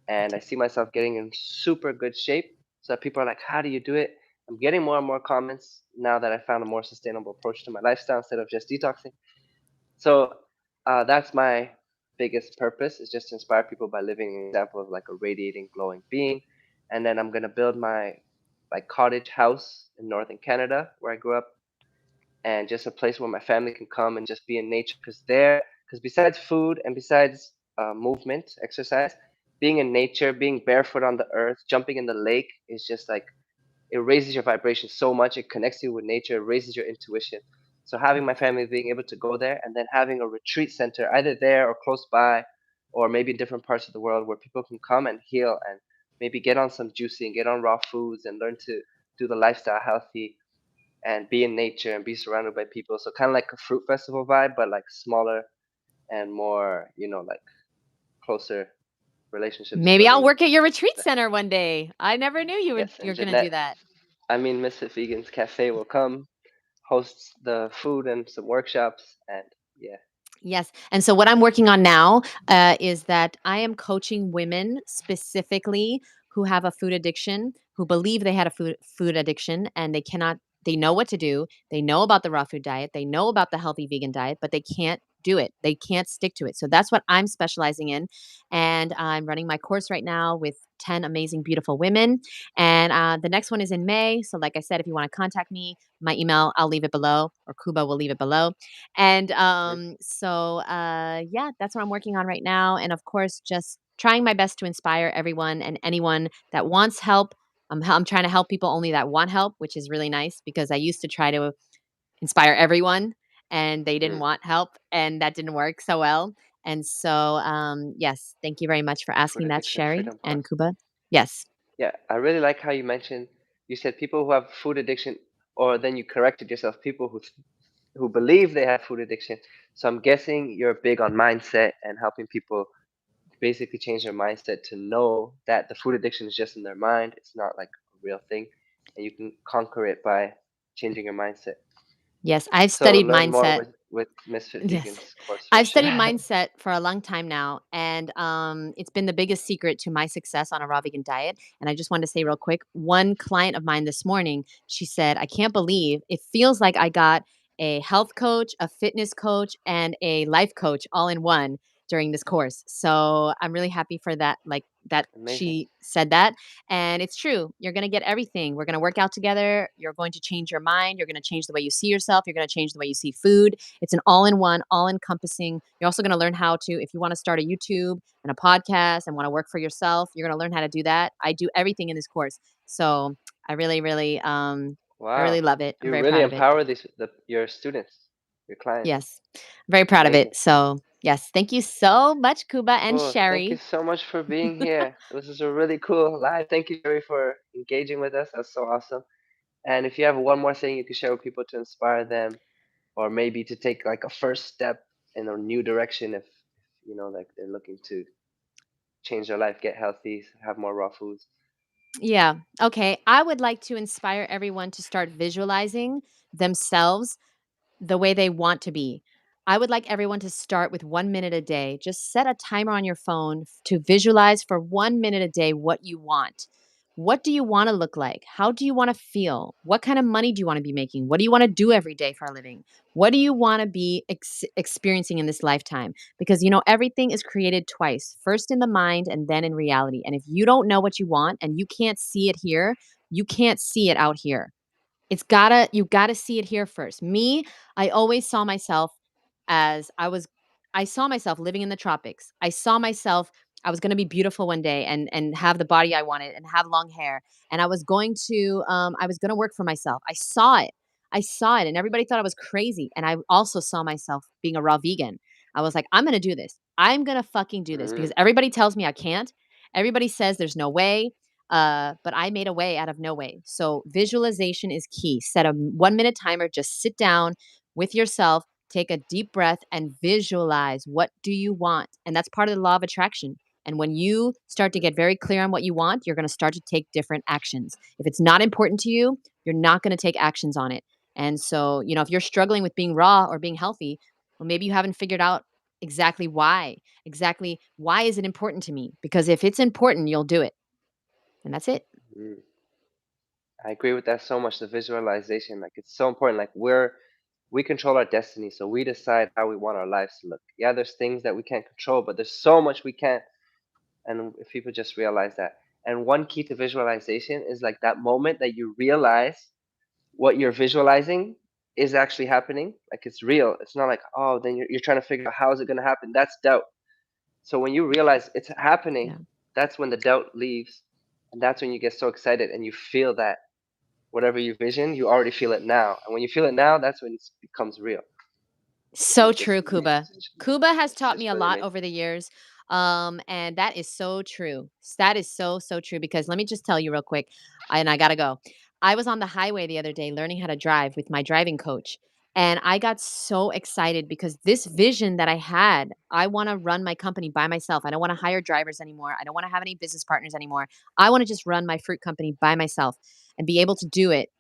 And I Okay. see myself getting in super good shape. So that people are like, "How do you do it?" I'm getting more and more comments now that I found a more sustainable approach to my lifestyle instead of just detoxing. So that's my biggest purpose, is just to inspire people by living an example of like a radiating, glowing being. And then I'm gonna build my like cottage house in northern Canada where I grew up, and just a place where my family can come and just be in nature. Because besides food and besides movement, exercise, being in nature, being barefoot on the earth, jumping in the lake is just like, it raises your vibration so much. It connects you with nature, it raises your intuition. So having my family being able to go there, and then having a retreat center either there or close by, or maybe in different parts of the world where people can come and heal and maybe get on some juicing, get on raw foods, and learn to do the lifestyle healthy and be in nature and be surrounded by people. So kind of like a fruit festival vibe, but like smaller and more, like closer relationships Maybe I'll building. work at your retreat center one day. I never knew Yes, you're and gonna do Jeannette, that. I mean, Ms.FitVegan's cafe will come, hosts the food and some workshops, and yeah. Yes. And so what I'm working on now is that I am coaching women specifically who have a food addiction, who believe they had a food addiction and they know what to do. They know about the raw food diet. They know about the healthy vegan diet, but they can't do it. They can't stick to it. So that's what I'm specializing in. And I'm running my course right now with 10 amazing, beautiful women. And the next one is in May. So, like I said, if you want to contact me, my email, I'll leave it below, or Kuba will leave it below. And Mhm. yeah, that's what I'm working on right now. And of course, just trying my best to inspire everyone and anyone that wants help. I'm trying to help people only that want help, which is really nice because I used to try to inspire everyone and they didn't Mm. want help and that didn't work so well. And so, yes, thank you very much for Food asking that, addiction Sherry freedom and course. Kuba. Yes. Yeah, I really like how you said people who have food addiction, or then you corrected yourself, people who believe they have food addiction. So I'm guessing you're big on mindset and helping people basically change their mindset to know that the food addiction is just in their mind. It's not like a real thing, and you can conquer it by changing your mindset. Yes. I've So studied learn more mindset. with Misfit Yes. Vegan's course for I've sure. studied mindset for a long time now, and it's been the biggest secret to my success on a raw vegan diet. And I just wanted to say real quick, one client of mine this morning, she said, "I can't believe it feels like I got a health coach, a fitness coach, and a life coach all in one during this course." So I'm really happy for that. Like that, Amazing. she said that, and it's true. You're gonna get everything. We're gonna work out together. You're going to change your mind. You're gonna change the way you see yourself. You're gonna change the way you see food. It's an all-in-one, all-encompassing. You're also going to learn how to, if you want to start a YouTube and a podcast and want to work for yourself, you're going to learn how to do that. I do everything in this course. So I really, really, I really Wow. love it. I'm You very really proud of it. empower your students, your clients. Yes, very proud of Amazing. it. So yes, thank you so much, Kuba and Cool. Thank you Sherry. so much for being here. This is a really cool live. Thank you, Sherry, for engaging with us. That's so awesome. And if you have one more thing you could share with people to inspire them, or maybe to take like a first step in a new direction, if like they're looking to change their life, get healthy, have more raw foods. Yeah. Okay. I would like to inspire everyone to start visualizing themselves the way they want to be. I would like everyone to start with 1 minute a day. Just set a timer on your phone to visualize for 1 minute a day what you want. What do you want to look like? How do you want to feel? What kind of money do you want to be making? What do you want to do every day for a living? What do you want to be experiencing in this lifetime? Because everything is created twice, first in the mind and then in reality. And if you don't know what you want and you can't see it here, you can't see it out here. You gotta see it here first. Me, I always saw myself as I saw myself living in the tropics. I was gonna be beautiful one day and have the body I wanted and have long hair. And I was gonna work for myself. I saw it. I saw it and everybody thought I was crazy. And I also saw myself being a raw vegan. I was like, I'm gonna do this. I'm gonna fucking do this Mm, because everybody tells me I can't. Everybody says there's no way. But I made a way out of no way. So visualization is key. Set a 1 minute timer. Just sit down with yourself, take a deep breath, and visualize what do you want. And that's part of the law of attraction. And when you start to mm, get very clear on what you want, you're going to start to take different actions. If it's not important to you, you're not going to take actions on it. And so, if you're struggling with being raw or being healthy, well, maybe you haven't figured out exactly why. Exactly why is it important to me? Because if it's important, you'll do it. And that's it. mm. I agree with that so much. The visualization, like it's so important. Like we control our destiny. So we decide how we want our lives to look. Yeah, there's things that we can't control, but there's so much we can. And if people just realize that. And one key to visualization is like that moment that you realize what you're visualizing is actually happening. Like it's real. It's not like, oh, then you're trying to figure out how is it going to happen. That's doubt. So when you realize it's happening, Yeah. that's when the doubt leaves. And that's when you get so excited and you feel that whatever you vision, you already feel it now. And when you feel it now, that's when it becomes real. And So it just true, Kuba. Kuba has it's taught me just a really lot amazing. over the years. And that is so true. That is so, so true because let me just tell you real quick, and I gotta go. I was on the highway the other day learning how to drive with my driving coach. And I got so excited because this vision that I had, I want to run my company by myself. I don't want to hire drivers anymore. I don't want to have any business partners anymore. I want to just run my fruit company by myself and be able to do it,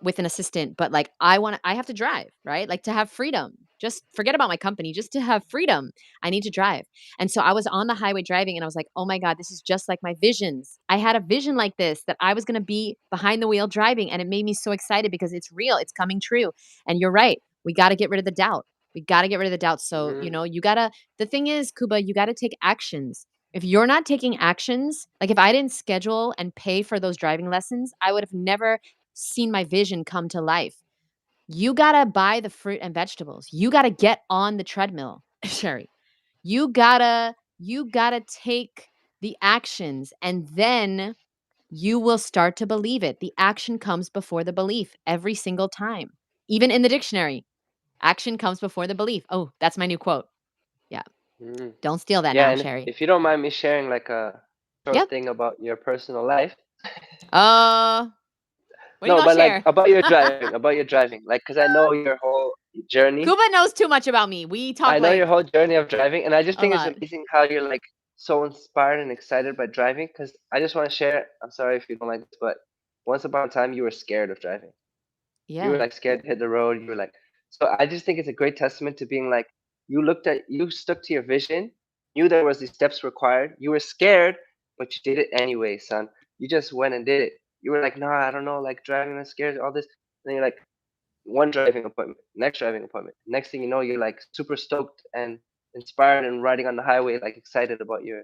with an assistant, but like I have to drive, right? Like to have freedom. Just forget about my company, just to have freedom. I need to drive. And so I was on the highway driving and I was like, "Oh my god, this is just like my visions." I had a vision like this that I was going to be behind the wheel driving and it made me so excited because it's real, it's coming true. And you're right. We got to get rid of the doubt. We got to get rid of the doubt. So, Mm, you got to the thing is, Kuba, you got to take actions. If you're not taking actions, like if I didn't schedule and pay for those driving lessons, I would have never seen my vision come to life. You gotta buy the fruit and vegetables. You gotta get on the treadmill, Sherry. You gotta take the actions and then you will start to believe it. The action comes before the belief every single time. Even in the dictionary, action comes before the belief. Oh, that's my new quote. Yeah. mm. Don't steal that Yeah, now, and Sherry. if you don't mind me sharing like a short Yep. thing about your personal life. What are you No, gonna but like share? about your driving, like because I know your whole journey. Kuba knows too much about me. We talk I know your like whole journey of driving, and I just a think it's lot. amazing how you're like so inspired and excited by driving. Because I just want to share. I'm sorry if you don't like this, but once upon a time you were scared of driving. You were Yeah. like scared to hit the road. You were like, so I just think it's a great testament to being like you stuck to your vision, knew there was these steps required. You were scared, but you did it anyway, son. You just went and did it. You were like, nah, I don't know, like driving, I'm scared, all this. And then you're like, one driving appointment, next driving appointment. Next thing you know, you're like super stoked and inspired and riding on the highway, like excited about your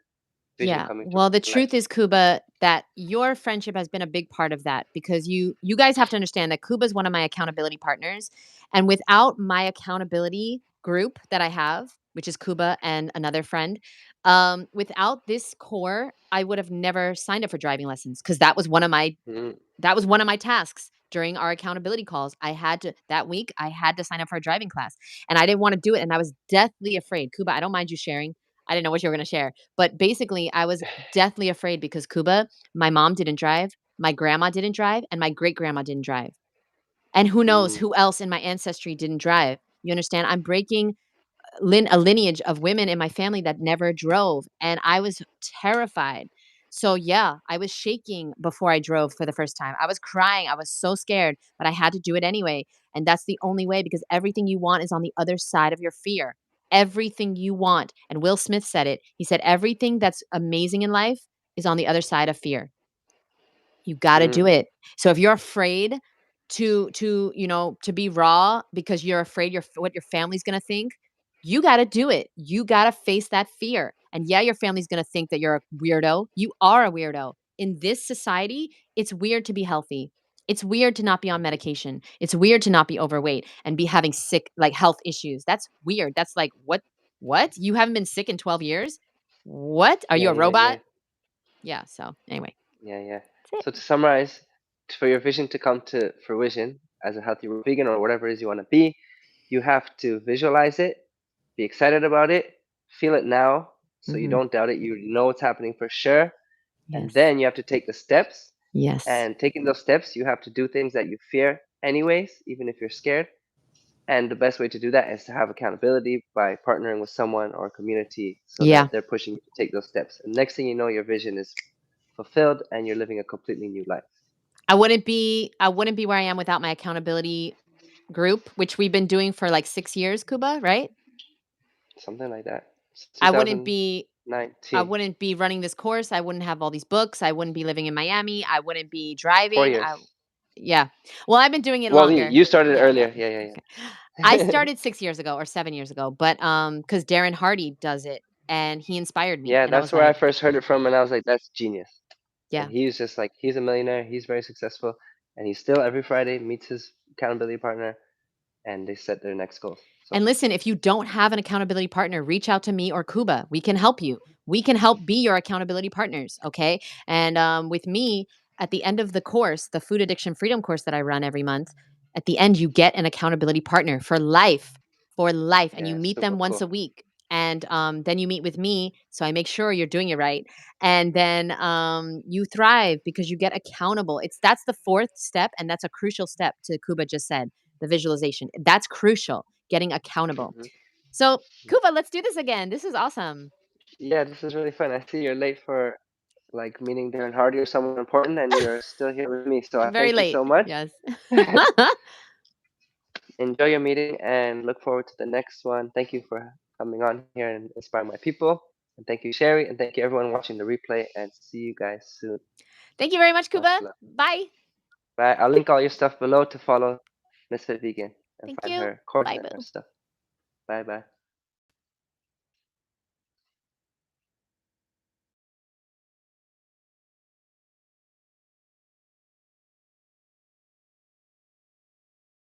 vision Yeah. coming to Well, the life. truth is, Kuba, that your friendship has been a big part of that because you guys have to understand that Kuba is one of my accountability partners, and without my accountability group that I have, which is Kuba and another friend, without this core, I would have never signed up for driving lessons because Mm, that was one of my tasks during our accountability calls. I had to that week, I had to sign up for a driving class, and I didn't wanna do it, and I was deathly afraid. Kuba, I don't mind you sharing. I didn't know what you were gonna share, but basically, I was deathly afraid because Kuba, my mom didn't drive, my grandma didn't drive, and my great-grandma didn't drive. And who knows mm, who else in my ancestry didn't drive. You understand? I'm breaking a lineage of women in my family that never drove, and I was terrified. So yeah, I was shaking before I drove for the first time. I was crying. I was so scared, but I had to do it anyway. And that's the only way because everything you want is on the other side of your fear. Everything you want. And Will Smith said it. He said everything that's amazing in life is on the other side of fear. You gotta do mm, it. So if you're afraid to be raw because you're afraid what your family's gonna think, you gotta do it. You gotta face that fear. And yeah, your family's gonna think that you're a weirdo. You are a weirdo. In this society, it's weird to be healthy. It's weird to not be on mm. medication. It's weird to not be overweight and be having sick like health issues. That's weird. That's like what? You haven't been sick in 12 years? What? Are you Yeah, a yeah, yeah. robot? Yeah, so anyway, Yeah, yeah. that's So it. to summarize, for your vision to come to fruition as a healthy raw vegan or whatever it is you want to be, you have to visualize it, be excited about it, feel it now, so you Mhm. don't doubt it. You know it's happening for sure, and Yes. then you have to take the steps. Yes. And taking those steps, you have to do things that you fear anyways, even if you're scared. And the best way to do that is to have accountability by partnering with someone or a community so Yeah. that they're pushing you to take those steps. And next thing you know, your vision is fulfilled and you're living a completely new life. I wouldn't be where I am without my accountability group, which we've been doing for like 6 years, Kuba, right? Something like that. Since I wouldn't be I 2019. wouldn't be running this course. I wouldn't have all these books. I wouldn't be living in Miami. I wouldn't be four driving. years. Yeah. Well, I've been doing it Well, longer. you started Yeah, yeah. earlier. Yeah, yeah, yeah. Okay. I started 6 years ago or 7 years ago, but, because Darren Hardy does it, and he inspired me, Yeah, and I that's was where I like, first heard it from, and I was like, "That's genius." And yeah. he's just like, he's a millionaire, he's very successful, and he still every Friday meets his accountability partner, and they set their next goals. And So listen, if you don't have an accountability partner, reach out to me or Kuba. We can help you. We can help be your accountability partners. Okay. And with me, at the end of the course, the food addiction freedom course that I run every month, at the end, you get an accountability partner for life. And you yeah, meet super them once cool. a week. And then you meet with me. So I make sure you're doing it right. And then you thrive because you get accountable. That's the fourth step. And that's a crucial step to Kuba just said the visualization. That's crucial, getting accountable. Hmm. So, Kuba, let's do this again. This is awesome. Yeah, this is really fun. I see you're late for like meeting Darren Hardy or someone important, and you're still here with me. So I I'm very thank you late. so much. Yes. Enjoy your meeting and look forward to the next one. Thank you for coming on here and inspiring my people. And thank you, Sherry, and thank you everyone watching the replay. And see you guys soon. Thank you very much, Much Kuba. love. Bye. Bye. I'll link all your stuff below to follow Ms.FitVegan and Thank find you. her course Bye, and her boo. stuff. Bye bye.